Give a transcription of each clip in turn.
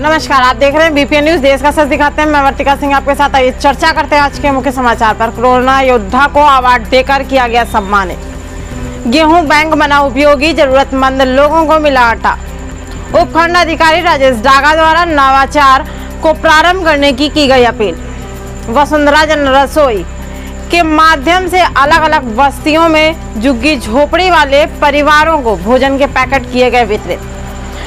नमस्कार, आप देख रहे हैं बीपीएन न्यूज। देश का सच दिखाते हैं। मैं वर्तिका सिंह आपके साथ। आइए चर्चा करते हैं आज के मुख्य समाचार पर। कोरोना योद्धा को अवार्ड देकर किया गया सम्मानित। गेहूं बैंक बना उपयोगी, जरूरतमंद लोगों को मिला आटा। उपखंड अधिकारी राजेश डागा द्वारा नवाचार को प्रारंभ करने की गई अपील। वसुंधरा जन रसोई के माध्यम से अलग अलग बस्तियों में झुग्गी झोपड़ी वाले परिवारों को भोजन के पैकेट किए गए वितरित।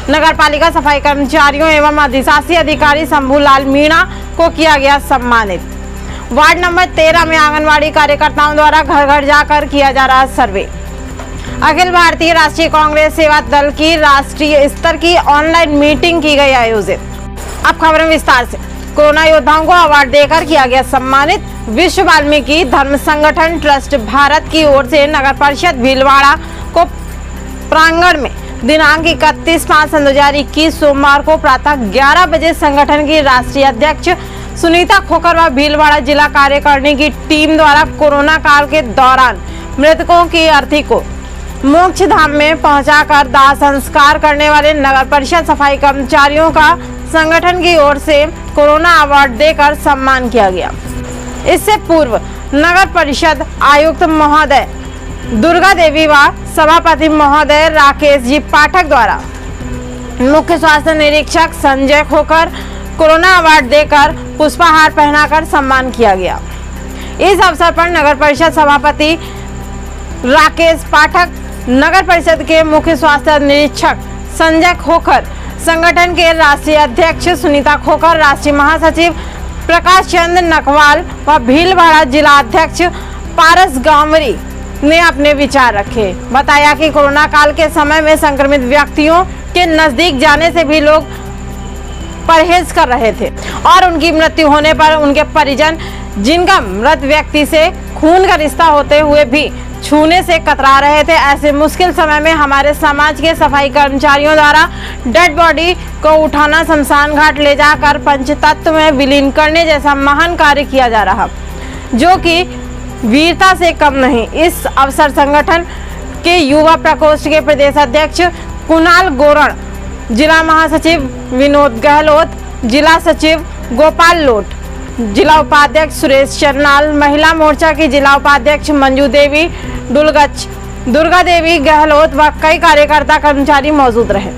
नगर पालिका सफाई कर्मचारियों एवं अधिशासी अधिकारी शंभूलाल मीणा को किया गया सम्मानित। वार्ड नंबर 13 में आंगनवाड़ी कार्यकर्ताओं द्वारा घर घर जाकर किया जा रहा सर्वे। अखिल भारतीय राष्ट्रीय कांग्रेस सेवा दल की राष्ट्रीय स्तर की ऑनलाइन मीटिंग की गई आयोजित। अब खबरें विस्तार से। कोरोना योद्धाओं को अवार्ड देकर किया गया सम्मानित। विश्व वाल्मीकि धर्म संगठन ट्रस्ट भारत की ओर से नगर परिषद भीलवाड़ा को प्रांगण में दिनांक 31/5/2021 सोमवार को प्रातः 11 बजे संगठन की राष्ट्रीय अध्यक्ष सुनीता खोखर व भीलवाड़ा जिला कार्यकारिणी की टीम द्वारा कोरोना काल के दौरान मृतकों की अर्थी को मोक्ष धाम में पहुंचाकर दाह संस्कार करने वाले नगर परिषद सफाई कर्मचारियों का संगठन की ओर से कोरोना अवार्ड देकर सम्मान किया गया। इससे पूर्व नगर परिषद आयुक्त महोदय दुर्गा देवी व सभापति महोदय राकेश जी पाठक द्वारा मुख्य स्वास्थ्य निरीक्षक संजय खोखर कोरोना अवार्ड देकर पुष्पहार पहनाकर सम्मान किया गया। इस अवसर पर नगर परिषद सभापति राकेश पाठक, नगर परिषद के मुख्य स्वास्थ्य निरीक्षक संजय खोखर, संगठन के राष्ट्रीय अध्यक्ष सुनीता खोखर, राष्ट्रीय महासचिव प्रकाश चंद्र नकवाल व भीलवाड़ा जिला अध्यक्ष पारस गांवरी ने अपने विचार रखे। बताया कि कोरोना काल के समय में संक्रमित व्यक्तियों के नजदीक जाने से भी लोग परहेज कर रहे थे और उनकी मृत्यु होने पर उनके परिजन, जिनका मृत व्यक्ति से खून का रिश्ता होते हुए भी छूने से कतरा रहे थे, ऐसे मुश्किल समय में हमारे समाज के सफाई कर्मचारियों द्वारा डेड बॉडी को उठाना, शमशान घाट ले जाकर पंचतत्व में विलीन करने जैसा महान कार्य किया जा रहा, जो कि वीरता से कम नहीं। इस अवसर संगठन के युवा प्रकोष्ठ के प्रदेश अध्यक्ष कुणाल गोरण, जिला महासचिव विनोद गहलोत, जिला सचिव गोपाल लोट, जिला उपाध्यक्ष सुरेश चन्नाल, महिला मोर्चा की जिला उपाध्यक्ष मंजू देवी डुलगच, दुर्गा देवी गहलोत व कई कार्यकर्ता कर्मचारी मौजूद रहे।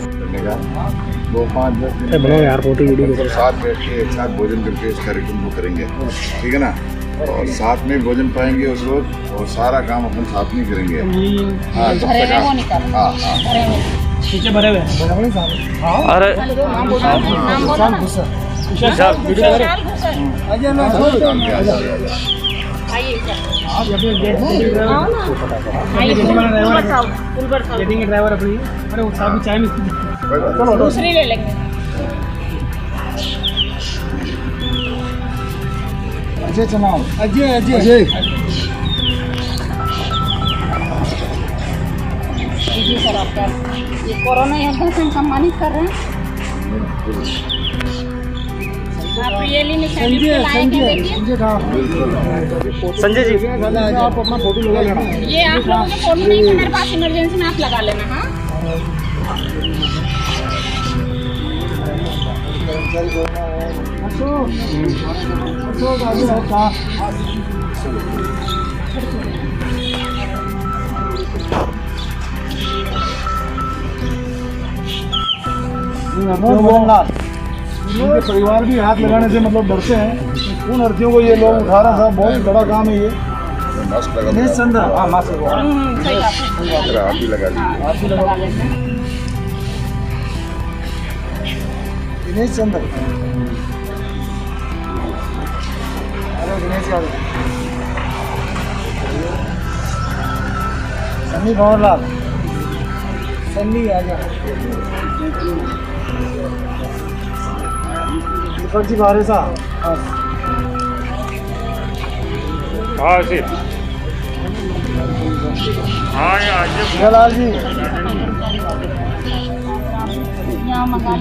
2-5 मिनट साथ बैठ के एक साथ भोजन करके इस कार्यक्रम को करेंगे, ठीक है ना। और साथ में भोजन पाएंगे उस रोज और सारा काम अपन साथ में करेंगे। हाँ, पीछे भरे हुए अरे ड्राइवर अपनी, अरे वो साहब चाय में चलो दूसरी ले लेंगे। अजय चनाव, अजय जी सर, आपका ये कोरोना योद्धा से हम सम्मानित कर रहे हैं। आप रियली संजय जी, आप अपना फोटो लगा लेना। ये आप लोगों को फोटो नहीं है मेरे पास, इमरजेंसी में आप लगा लेना। हाँ, उनके परिवार भी हाथ लगाने से मतलब डरते हैं। उन अर्थियों को ये लोग उठा रहे हैं, बहुत बड़ा काम है ये। मास्क लगा दिनेश चंद्र, अरे दिनेश यादव, सन्नी भंवरलाल, सन्नी आजा, दीपक जी बारे साहब, हाँ जी, हाँ लाल जी, यहाँ मंगा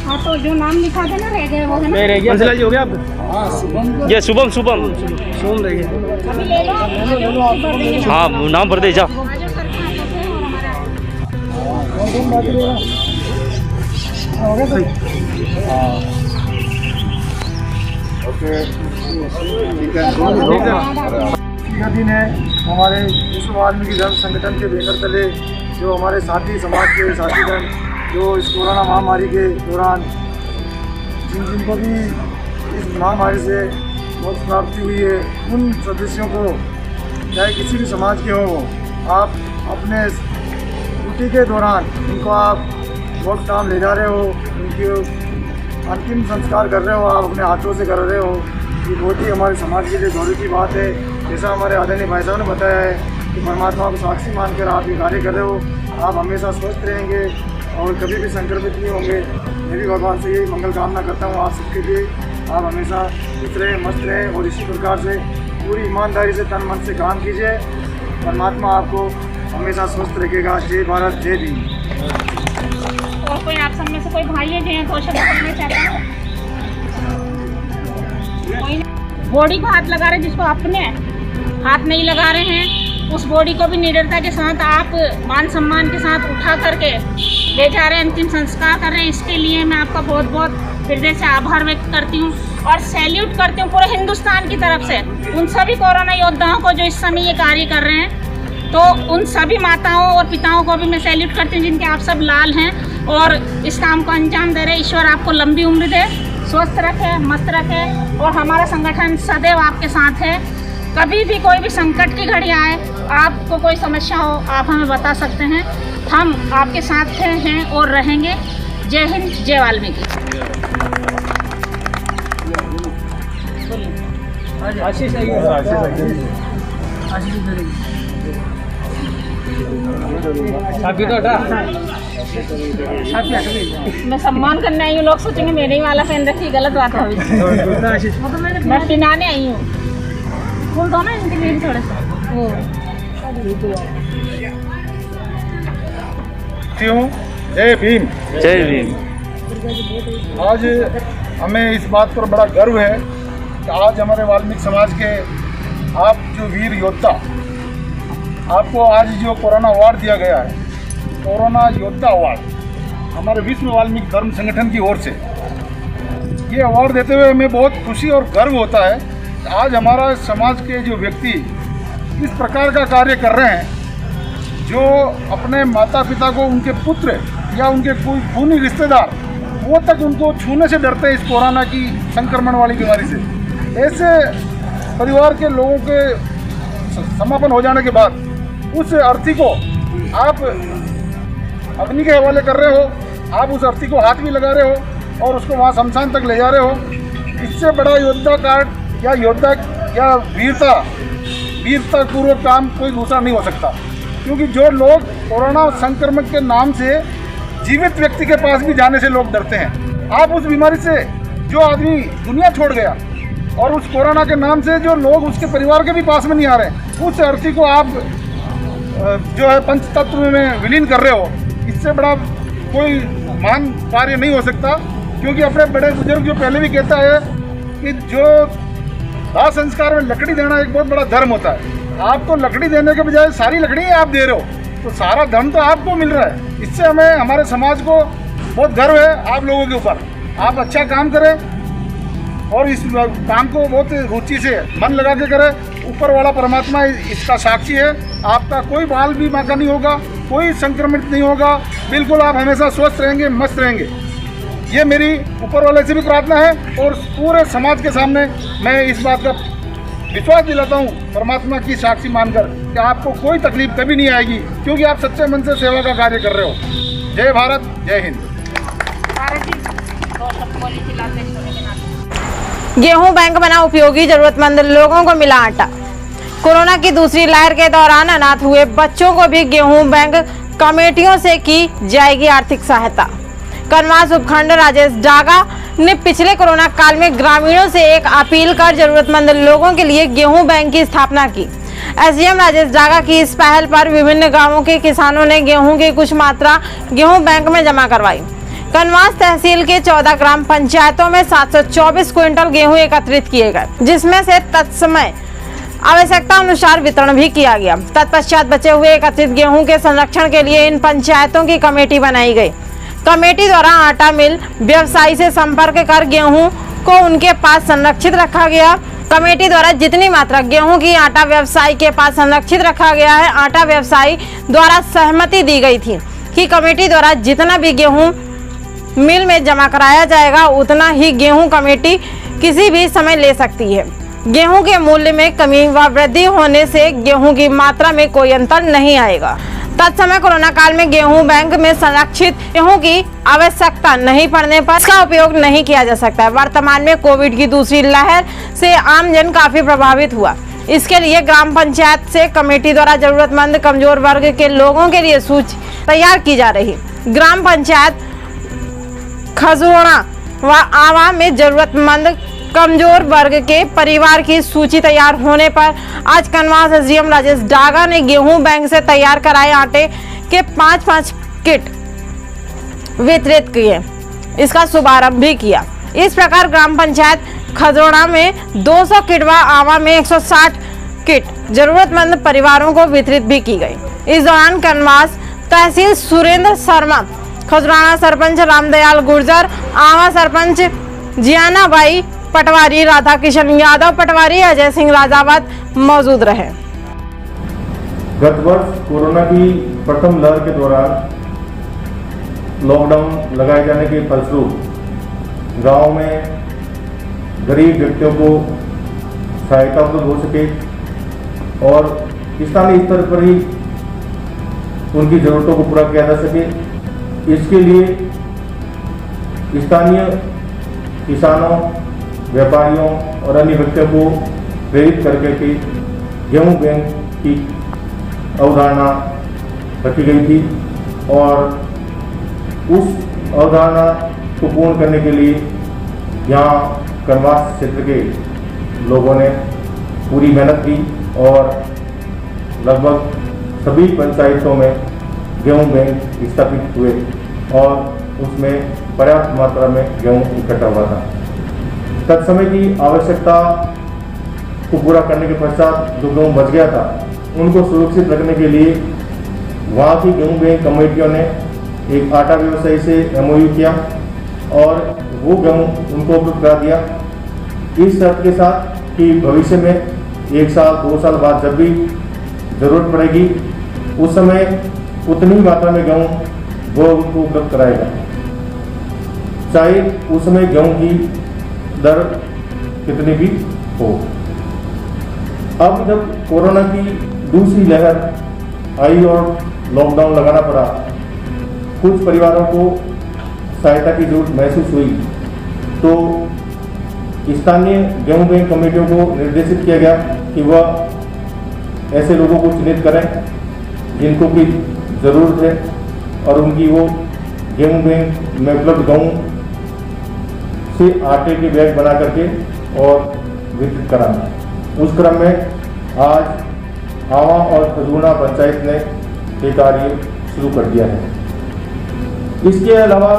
हाँ, तो जो नाम लिखा था ना रह गए वो है ना। रह गया हो गया आपको? ये शुभम शुभम शुभम रह गया। अभी ले लो। हाँ नाम भर दे जा। यह दिन है हमारे विश्व वाल्मीकि धर्म संगठन के बैनर तले जो हमारे साथी समाज के साथीगण जो इस कोरोना महामारी के दौरान जिनको भी इस महामारी से मौत प्राप्ति हुई है, उन सदस्यों को चाहे किसी भी समाज के हो, आप अपने ड्यूटी के दौरान उनको आप वक्त काम ले जा रहे हो, उनके अंतिम संस्कार कर रहे हो, आप अपने हाथों से कर रहे हो। ये बहुत ही हमारे समाज के लिए गौरव की बात है। जैसा हमारे आदरणीय भाई साहब ने बताया है कि परमात्मा को साक्षी मानकर आप ये कार्य कर रहे हो, आप हमेशा स्वस्थ रहेंगे और कभी भी संक्रमित नहीं होंगे। मैं भी भगवान से यही मंगल कामना करता हूँ आप सबके लिए। आप हमेशा खुश रहें, मस्त रहें और इसी प्रकार से पूरी ईमानदारी से तन मन से काम कीजिए। परमात्मा आपको हमेशा स्वस्थ रखेगा। जय भारत, जय भीम। और कोई आप सब में से कोई भाई है जो क्वेश्चन करना चाहता है? बॉडी को हाथ लगा रहे, जिसको अपने हाथ नहीं लगा रहे हैं, उस बॉडी को भी निडरता के साथ आप मान सम्मान के साथ उठा करके ले जा रहे हैं, अंतिम संस्कार कर रहे हैं। इसके लिए मैं आपका बहुत बहुत हृदय से आभार व्यक्त करती हूँ और सैल्यूट करती हूँ पूरे हिंदुस्तान की तरफ से उन सभी कोरोना योद्धाओं को जो इस समय ये कार्य कर रहे हैं। तो उन सभी माताओं और पिताओं को भी मैं सैल्यूट करती हूँ जिनके आप सब लाल हैं और इस काम को अंजाम दे रहे हैं। ईश्वर आपको लंबी उम्र दे, स्वस्थ रखे, मस्त रखे और हमारा संगठन सदैव आपके साथ है। कभी भी कोई भी संकट की घड़ी आए, आपको कोई समस्या हो, आप हमें बता सकते हैं, हम आपके साथ हैं और रहेंगे। जय हिंद, जय वाल्मीकि। मैं सम्मान करने आई हूँ, लोग सोचेंगे मेरे ही वाला पहन रखी, गलत बात है। मैं पिनाने आई हूँ। फूल दो ना इनके लिए थोड़ा सा। जय भीम, जय भीम। आज हमें इस बात पर बड़ा गर्व है कि आज हमारे वाल्मीकि समाज के आप जो वीर योद्धा, आपको आज जो कोरोना अवार्ड दिया गया है, कोरोना योद्धा अवार्ड हमारे विश्व वाल्मीकि धर्म संगठन की ओर से, ये अवार्ड देते हुए हमें बहुत खुशी और गर्व होता है। आज हमारा समाज के जो व्यक्ति इस प्रकार का कार्य कर रहे हैं, जो अपने माता पिता को, उनके पुत्र या उनके कोई खूनी रिश्तेदार, वो तक उनको छूने से डरते हैं इस कोरोना की संक्रमण वाली बीमारी से। ऐसे परिवार के लोगों के समापन हो जाने के बाद उस अर्थी को आप अग्नि के हवाले कर रहे हो, आप उस अर्थी को हाथ भी लगा रहे हो और उसको वहाँ शमशान तक ले जा रहे हो। इससे बड़ा योद्धा कार्ड या योद्धा या वीरता पूर्वक काम कोई दूसरा नहीं हो सकता। क्योंकि जो लोग कोरोना संक्रमण के नाम से जीवित व्यक्ति के पास भी जाने से लोग डरते हैं, आप उस बीमारी से जो आदमी दुनिया छोड़ गया और उस कोरोना के नाम से जो लोग उसके परिवार के भी पास में नहीं आ रहे, उस अर्थी को आप जो है पंच तत्व में विलीन कर रहे हो, इससे बड़ा कोई महान कार्य नहीं हो सकता। क्योंकि अपने बड़े बुजुर्ग जो पहले भी कहता है कि जो दाह संस्कार में लकड़ी देना एक बहुत बड़ा धर्म होता है। आप तो लकड़ी देने के बजाय सारी लकड़ी आप दे रहे हो, तो सारा धर्म तो आपको मिल रहा है। इससे हमें, हमारे समाज को बहुत गर्व है आप लोगों के ऊपर। आप अच्छा काम करें और इस काम को बहुत रुचि से मन लगा के करें। ऊपर वाला परमात्मा इसका साक्षी है। आपका कोई बाल भी बांका नहीं होगा, कोई संक्रमित नहीं होगा, बिल्कुल आप हमेशा स्वस्थ रहेंगे, मस्त रहेंगे। ये मेरी ऊपर वाले से भी प्रार्थना है और पूरे समाज के सामने मैं इस बात का विश्वास दिलाता हूँ परमात्मा की साक्षी मानकर कि आपको कोई तकलीफ कभी नहीं आएगी, क्योंकि आप सच्चे मन से सेवा का कार्य कर रहे हो। जय भारत, जय हिंद। गेहूं बैंक बना उपयोगी, जरूरतमंद लोगों को मिला आटा। कोरोना की दूसरी लहर के दौरान अनाथ हुए बच्चों को भी गेहूं बैंक कमेटियों से की जाएगी आर्थिक सहायता। कनवास उपखंड राजेश डागा ने पिछले कोरोना काल में ग्रामीणों से एक अपील कर जरूरतमंद लोगों के लिए गेहूं बैंक की स्थापना की। एसडीएम राजेश डागा की इस पहल पर विभिन्न गांवों के किसानों ने गेहूं की कुछ मात्रा गेहूं बैंक में जमा करवाई। कनवास तहसील के 14 ग्राम पंचायतों में 724 क्विंटल गेहूं एकत्रित किए गए, जिसमें से तत्समय आवश्यकता अनुसार वितरण भी किया गया। तत्पश्चात बचे हुए एकत्रित गेहूं के संरक्षण के लिए इन पंचायतों की कमेटी बनाई गई। कमेटी द्वारा आटा मिल व्यवसायी से संपर्क कर गेहूं को उनके पास संरक्षित रखा गया। कमेटी द्वारा जितनी मात्रा गेहूं की आटा व्यवसायी के पास संरक्षित रखा गया है, आटा व्यवसायी द्वारा सहमति दी गई थी कि कमेटी द्वारा जितना भी गेहूं मिल में जमा कराया जाएगा उतना ही गेहूं कमेटी किसी भी समय ले सकती है। गेहूं के मूल्य में कमी व वृद्धि होने से गेहूं की मात्रा में कोई अंतर नहीं आएगा। तत्समय कोरोना काल में गेहूं बैंक में संरक्षित गेहूं की आवश्यकता नहीं पड़ने पर इसका उपयोग नहीं किया जा सकता है। वर्तमान में कोविड की दूसरी लहर से आमजन काफी प्रभावित हुआ। इसके लिए ग्राम पंचायत से कमेटी द्वारा जरूरतमंद कमजोर वर्ग के लोगों के लिए सूची तैयार की जा रही। ग्राम पंचायत खजोड़ा व आवा में जरूरतमंद कमजोर वर्ग के परिवार की सूची तैयार होने पर आज कनवास एसडीएम राजेश डागा ने गेहूं बैंक से तैयार कराए आटे के 5-5 किट वितरित किए। इसका शुभारंभ भी किया। इस प्रकार ग्राम पंचायत खजोड़ा में 200 किट व आवा में 160 किट जरूरतमंद परिवारों को वितरित भी की गई। इस दौरान कनवास तहसील सुरेंद्र शर्मा, खजराना सरपंच रामदयाल गुर्जर, आवा सरपंच जियानाबाई पटवारी, राधा किशन यादव पटवारी, अजय सिंह राजावत मौजूद रहे। गत वर्ष कोरोना की प्रथम लहर के दौरान लॉकडाउन लगाए जाने के फलस्वरूप गांव में गरीब व्यक्तियों को सहायता उपलब्ध हो सके और स्थानीय स्तर पर ही उनकी जरूरतों को पूरा किया जा सके। इसके लिए स्थानीय किसानों, व्यापारियों और अन्य व्यक्तियों को प्रेरित करके के गेहूं बैंक की अवधारणा रखी गई थी और उस अवधारणा को पूर्ण करने के लिए यहाँ कनवास क्षेत्र के लोगों ने पूरी मेहनत की और लगभग सभी पंचायतों में गेहूं बैंक स्थापित हुए और उसमें पर्याप्त मात्रा में गेहूं इकट्ठा हुआ था। तत्समय की आवश्यकता को पूरा करने के पश्चात जो गेहूं बच गया था उनको सुरक्षित रखने के लिए वहाँ की गेहूं बैंक कमेटियों ने एक आटा व्यवसायी से MOU किया और वो गेहूं उनको उपलब्ध करा दिया, इस शर्त के साथ कि भविष्य में 1 साल 2 साल बाद जब भी जरूरत पड़ेगी उस समय उतनी ही मात्रा में गेहूं वो उनको उपलब्ध कराएगा, चाहे उस समय गेहूं की दर कितनी भी हो। अब जब कोरोना की दूसरी लहर आई और लॉकडाउन लगाना पड़ा, कुछ परिवारों को सहायता की जरूरत महसूस हुई तो स्थानीय गेहूं बैंक कमेटियों को निर्देशित किया गया कि वह ऐसे लोगों को चिन्हित करें जिनको की ज़रूरत है और उनकी वो गेहूं बैंक में उपलब्ध गेहूं से आटे के बैग बना करके और वितरित कराना। उस क्रम में आज आवा और खजूना पंचायत ने ये कार्य शुरू कर दिया है। इसके अलावा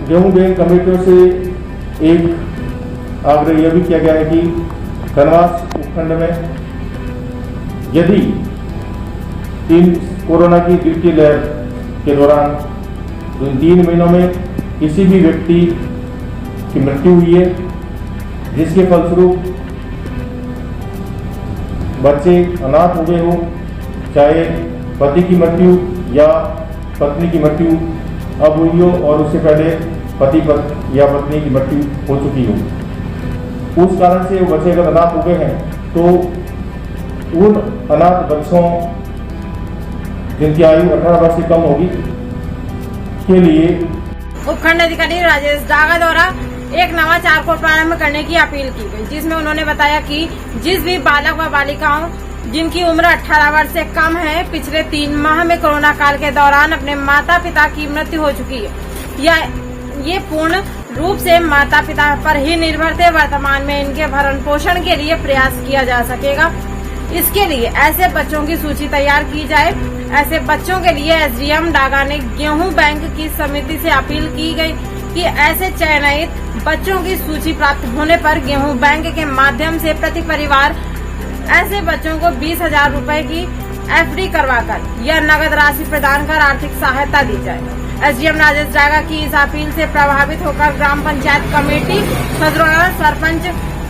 गेहूं बैंक कमेटियों से एक आग्रह यह भी किया गया है कि कनवास उपखंड में यदि कोरोना की तीसरी लहर के दौरान 3 महीनों में किसी भी व्यक्ति की मृत्यु हुई है जिसके फलस्वरूप बच्चे अनाथ हो गए हो, चाहे पति की मृत्यु या पत्नी की मृत्यु अब हुई हो और उससे पहले पति या पत्नी की मृत्यु हो चुकी हो, उस कारण से वो बच्चे अगर अनाथ हो गए हैं तो उन अनाथ बच्चों जिनकी आयु 18 वर्ष से कम होगी के लिए उपखंड अधिकारी राजेश डागा द्वारा एक नवाचार को प्रारंभ करने की अपील की गई, जिसमें उन्होंने बताया कि जिस भी बालक व बालिकाओं जिनकी उम्र 18 वर्ष से कम है, पिछले 3 माह में कोरोना काल के दौरान अपने माता पिता की मृत्यु हो चुकी है या ये पूर्ण रूप से माता पिता पर ही निर्भर थे, वर्तमान में इनके भरण पोषण के लिए प्रयास किया जा सकेगा। इसके लिए ऐसे बच्चों की सूची तैयार की जाए। ऐसे बच्चों के लिए एसडीएम डागा ने गेहूं बैंक की समिति से अपील की गई कि ऐसे चयनित बच्चों की सूची प्राप्त होने पर गेहूं बैंक के माध्यम से प्रति परिवार ऐसे बच्चों को 20,000 रूपए की एफडी करवाकर या नगद राशि प्रदान कर आर्थिक सहायता दी जाए। एसडीएम राजेश डागा की इस अपील से प्रभावित होकर ग्राम पंचायत कमेटी खजरोना सरपंच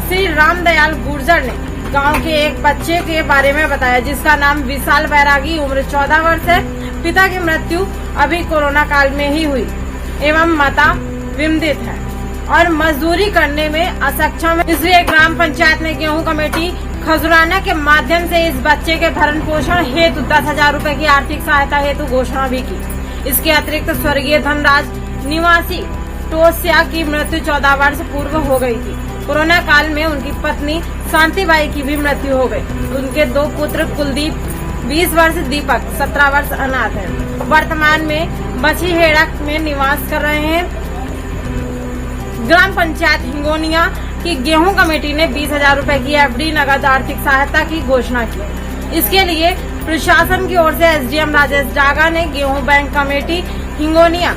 श्री रामदयाल गुर्जर ने गांव के एक बच्चे के बारे में बताया, जिसका नाम विशाल बैरागी, उम्र 14 वर्ष है। पिता की मृत्यु अभी कोरोना काल में ही हुई एवं माता विमदित है और मजदूरी करने में असक्षम है। इसलिए ग्राम पंचायत ने गेहूं कमेटी खजुराना के माध्यम से इस बच्चे के भरण पोषण हेतु 10,000 रूपए की आर्थिक सहायता हेतु घोषणा भी की। इसके अतिरिक्त स्वर्गीय धनराज निवासी टोसिया की मृत्यु 14 वर्ष पूर्व हो गई थी। कोरोना काल में उनकी पत्नी शांतिबाई की भी मृत्यु हो गई। उनके 2 पुत्र कुलदीप 20 वर्ष, दीपक 17 वर्ष अनाथ है। वर्तमान में बछीहेड़ा में निवास कर रहे हैं। ग्राम पंचायत हिंगोनिया की गेहूं कमेटी ने 20,000 रूपए की एफडी नगद आर्थिक सहायता की घोषणा की। इसके लिए प्रशासन की ओर से एसडीएम राजेश डागा ने गेहूं बैंक कमेटी हिंगोनिया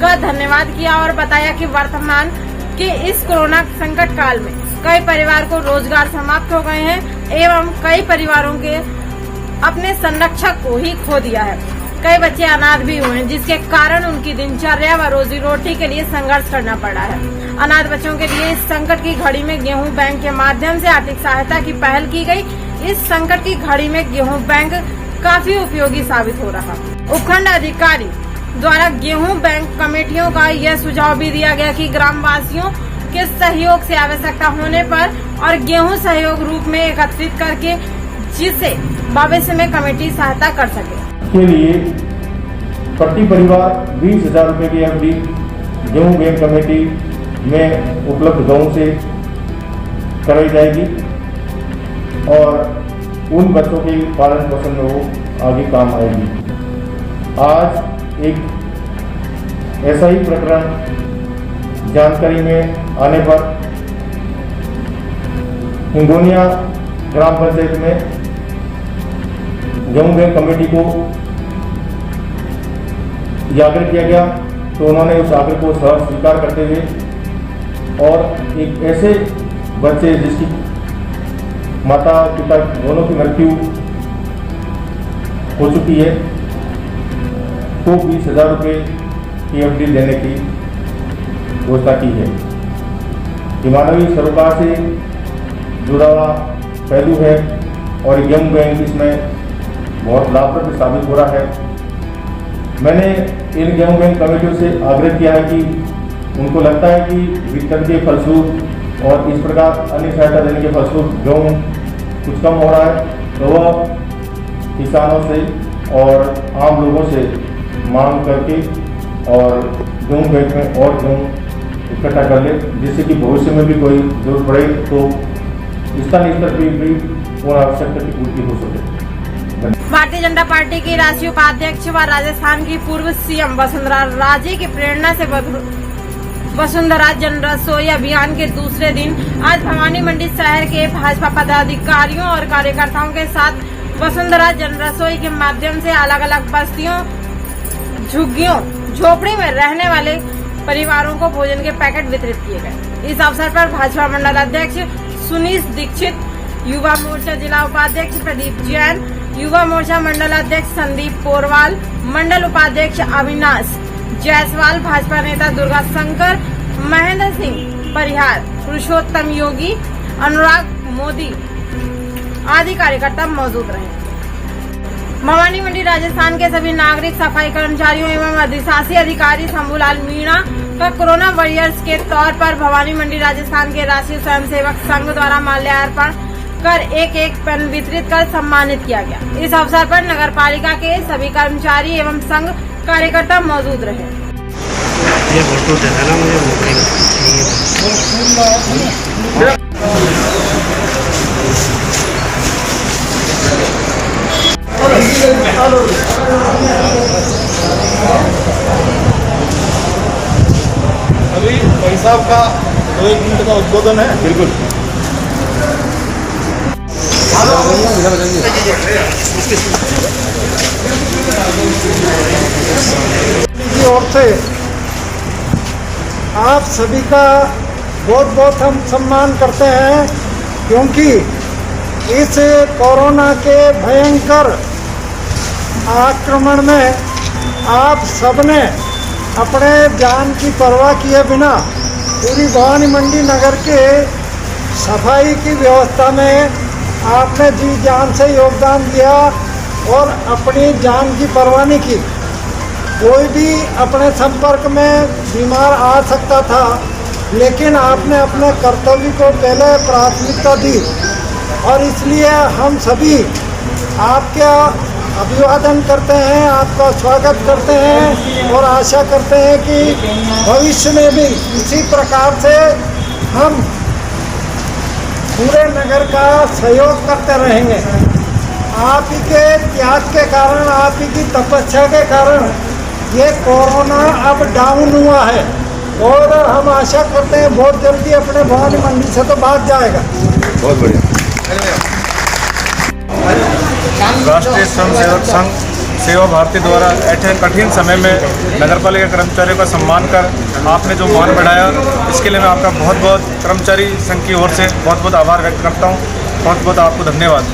का धन्यवाद किया और बताया कि वर्तमान के इस कोरोना संकट काल में कई परिवार को रोजगार समाप्त हो गए हैं एवं कई परिवारों के अपने संरक्षक को ही खो दिया है। कई बच्चे अनाथ भी हुए हैं, जिसके कारण उनकी दिनचर्या व रोजी रोटी के लिए संघर्ष करना पड़ा है। अनाथ बच्चों के लिए इस संकट की घड़ी में गेहूं बैंक के माध्यम से आर्थिक सहायता की पहल की गई। इस संकट की घड़ी में गेहूं बैंक काफी उपयोगी साबित हो रहा। उपखंड अधिकारी द्वारा गेहूं बैंक कमेटियों का यह सुझाव भी दिया गया कि ग्रामवासियों के सहयोग से आवश्यकता होने पर और गेहूं सहयोग रूप में एकत्रित करके जिससे भविष्य में कमेटी सहायता कर सके। के लिए प्रति परिवार 20,000 रूपए की एफडी गेहूं बैंक कमेटी में उपलब्ध गाँव से कराई जाएगी और उन बच्चों के पालन पोषण में वो आगे काम आएगी। आज एक ऐसा ही प्रकरण जानकारी में आने पर हिंगोनिया ग्राम पंचायत में गेहूं बैंक कमेटी को आग्रह किया गया, तो उन्होंने उस आग्रह को सहर्ष स्वीकार करते हुए और एक ऐसे बच्चे जिसकी माता पिता दोनों की मृत्यु हो चुकी है तो 20,000 रूपए की एफडी देने की घोषणा की है। ये मानवीय सरोकार से जुड़ा हुआ पहलू है और गेहूं बैंक इसमें बहुत लाभप्रद साबित हो रहा है। मैंने इन गेहूं बैंक कमेटियों से आग्रह किया है कि उनको लगता है कि वितरण के फलस्वरूप और इस प्रकार अन्य सहायता देने के फलस्वरूप गेहूं कुछ कम हो रहा है, तो वह किसानों से और आम लोगों से मांग करके और गेहूं बैंक में और गेहूं इकट्ठा कर ले, जिससे कि भविष्य में भी कोई जरूरत पड़े तो स्थानीय स्तर पर भी पूर्ण आवश्यकता की पूर्ति हो सके। भारतीय जनता पार्टी की राष्ट्रीय उपाध्यक्ष व राजस्थान की पूर्व सीएम वसुंधरा राजे की प्रेरणा से वसुंधरा जन रसोई अभियान के दूसरे दिन आज भवानी मंडी शहर के भाजपा पदाधिकारियों और कार्यकर्ताओं के साथ वसुंधरा जन रसोई के माध्यम से अलग अलग बस्तियों, झुग्गियों, झोपड़ी में रहने वाले परिवारों को भोजन के पैकेट वितरित किए गए। इस अवसर पर भाजपा मंडल अध्यक्ष सुनीश दीक्षित, युवा मोर्चा जिला उपाध्यक्ष प्रदीप जैन, युवा मोर्चा मंडल अध्यक्ष संदीप पोरवाल, मंडल उपाध्यक्ष अविनाश जायसवाल, भाजपा नेता दुर्गा शंकर, महेंद्र सिंह परिहार, पुरुषोत्तम योगी, अनुराग मोदी आदि कार्यकर्ता मौजूद रहे। भवानी मंडी राजस्थान के सभी नागरिक, सफाई कर्मचारियों एवं अधिशासी अधिकारी शंभूलाल मीणा का कोरोना वॉरियर्स के तौर पर भवानी मंडी राजस्थान के राष्ट्रीय स्वयंसेवक संघ द्वारा माल्यार्पण कर एक पेन वितरित कर सम्मानित किया गया। इस अवसर पर नगर पालिका के सभी कर्मचारी एवं संघ कार्यकर्ता मौजूद रहे। ये फोटो दिखाना मुझे अभी भाई साहब का 1 मिनट का उद्बोधन है। बिल्कुल की ओर से आप सभी का बहुत बहुत हम सम्मान करते हैं, क्योंकि इस कोरोना के भयंकर आक्रमण में आप सबने अपने जान की परवाह किए बिना पूरी भवानी मंडी नगर के सफाई की व्यवस्था में आपने जी जान से योगदान दिया और अपनी जान की परवाह नहीं की। कोई भी अपने संपर्क में बीमार आ सकता था, लेकिन आपने अपने कर्तव्य को पहले प्राथमिकता दी और इसलिए हम सभी आपका अभिवादन करते हैं, आपका स्वागत करते हैं और आशा करते हैं कि भविष्य में भी इसी प्रकार से हम पूरे नगर का सहयोग करते रहेंगे। आप ही के त्याग के कारण, आप ही की तपस्या के कारण ये कोरोना अब डाउन हुआ है और हम आशा करते हैं बहुत जल्दी अपने भवानी मंडी से तो भाग जाएगा। बहुत बढ़िया। राष्ट्रीय स्वयं सेवक संघ सेवा भारती द्वारा ऐसे कठिन समय में नगरपालिका कर्मचारियों का सम्मान कर आपने जो मान बढ़ाया, इसके लिए मैं आपका बहुत बहुत कर्मचारी संघ की ओर से बहुत बहुत आभार व्यक्त करता हूँ। बहुत बहुत आपको धन्यवाद।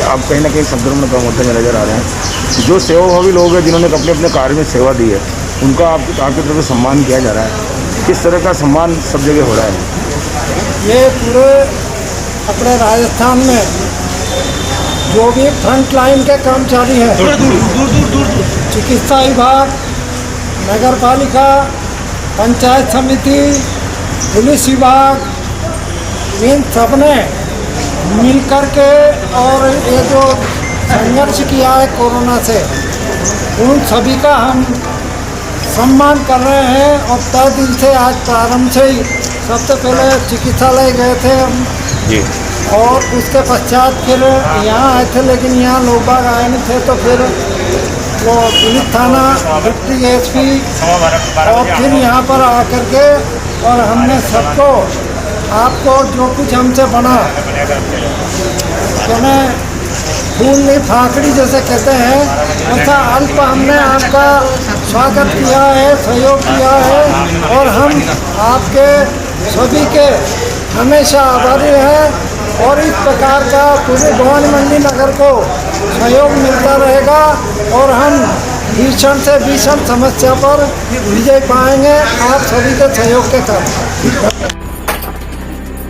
आप कहीं ना कहीं संक्रमण कम होते हुए नजर आ रहे हैं। जो सेवाभावी लोग हैं जिन्होंने अपने अपने कार्य में सेवा दी है, उनका आपकी तरफ से सम्मान किया जा रहा है। किस तरह का सम्मान सब जगह हो रहा है? ये पूरे अपने राजस्थान में जो भी फ्रंट लाइन के कर्मचारी हैं, चिकित्सा विभाग, नगर पालिका, पंचायत समिति, पुलिस विभाग, इन सब ने मिलकर के और ये जो संघर्ष किया है कोरोना से, उन सभी का हम सम्मान कर रहे हैं। और तय दिल से आज प्रारंभ से ही सबसे पहले चिकित्सालय गए थे हम जी, और उसके पश्चात फिर यहाँ आए थे, लेकिन यहाँ लोग बाग आए नहीं थे, तो फिर वो पुलिस थाना, डिप्टी एसपी और फिर यहाँ पर आकर के और हमने सबको आपको जो कुछ हमसे बना, यानी फूल नहीं फाकड़ी जैसे कहते हैं, ऐसा अल्प हमने आपका स्वागत किया है, सहयोग किया है और हम आपके सभी के हमेशा आभारी हैं। और इस प्रकार का पूरे भवानी मंडी नगर को सहयोग मिलता रहेगा और हम भीषण से भीषण समस्या पर विजय पाएंगे आप सभी के सहयोग के साथ।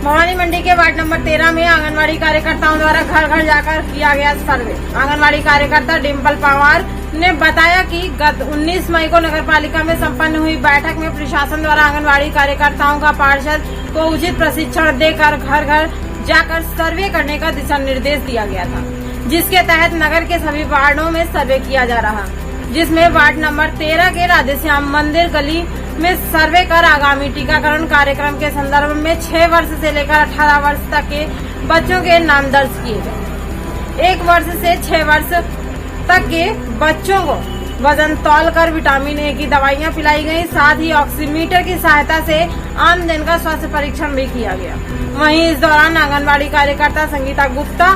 भवानी मंडी के वार्ड नंबर 13 में आंगनवाड़ी कार्यकर्ताओं द्वारा घर घर जाकर किया गया सर्वे। आंगनवाड़ी कार्यकर्ता डिम्पल पवार ने बताया कि गत 19 मई को नगर पालिका में संपन्न हुई बैठक में प्रशासन द्वारा आंगनवाड़ी कार्यकर्ताओं का पार्षद को उचित प्रशिक्षण देकर घर घर जाकर सर्वे करने का दिशा निर्देश दिया गया था, जिसके तहत नगर के सभी वार्डों में सर्वे किया जा रहा, जिसमें वार्ड नंबर 13 के राधेश्याम मंदिर गली में सर्वे कर आगामी टीकाकरण कार्यक्रम के संदर्भ में 6 वर्ष से लेकर 18 वर्ष तक के बच्चों के नाम दर्ज किए गए। 1 वर्ष से 6 वर्ष तक के बच्चों को वजन तौल कर विटामिन ए की दवाइयां पिलाई गई। साथ ही ऑक्सीमीटर की सहायता से आम दिन का स्वास्थ्य परीक्षण भी किया गया। वहीं इस दौरान आंगनबाड़ी कार्यकर्ता संगीता गुप्ता,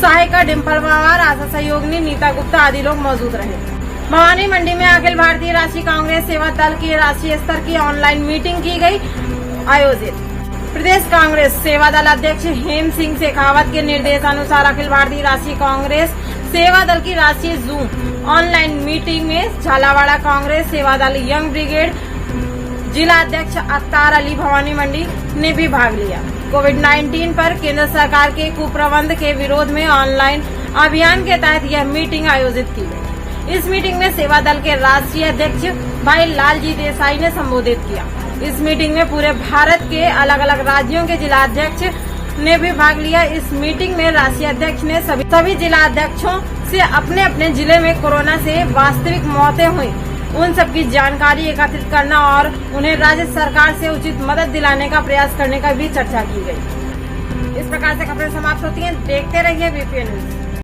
सहायिका डिम्पल पवार, आशा सहयोगिनी नीता गुप्ता आदि लोग मौजूद रहे। भवानी मंडी में अखिल भारतीय राष्ट्रीय कांग्रेस सेवा दल की राष्ट्रीय स्तर की ऑनलाइन मीटिंग की गई आयोजित। प्रदेश कांग्रेस सेवा दल अध्यक्ष हेम सिंह शेखावत के निर्देशानुसार अखिल भारतीय राष्ट्रीय कांग्रेस सेवा दल की राष्ट्रीय जूम ऑनलाइन मीटिंग में झालावाड़ा कांग्रेस सेवा दल यंग ब्रिगेड जिला अध्यक्ष अख्तार अली भवानी मंडी ने भी भाग लिया। कोविड-19 पर केंद्र सरकार के कुप्रबंध के विरोध में ऑनलाइन अभियान के तहत यह मीटिंग आयोजित की गई। इस मीटिंग में सेवा दल के राष्ट्रीय अध्यक्ष भाई लालजी देसाई ने संबोधित किया। इस मीटिंग में पूरे भारत के अलग अलग राज्यों के जिला अध्यक्ष ने भी भाग लिया। इस मीटिंग में राष्ट्रीय अध्यक्ष ने सभी जिला अध्यक्षों से अपने अपने जिले में कोरोना से वास्तविक मौतें हुई उन सबकी जानकारी एकत्रित करना और उन्हें राज्य सरकार से उचित मदद दिलाने का प्रयास करने का भी चर्चा की गई। इस प्रकार से खबरें समाप्त होती हैं। देखते रहिए बीपीएन न्यूज।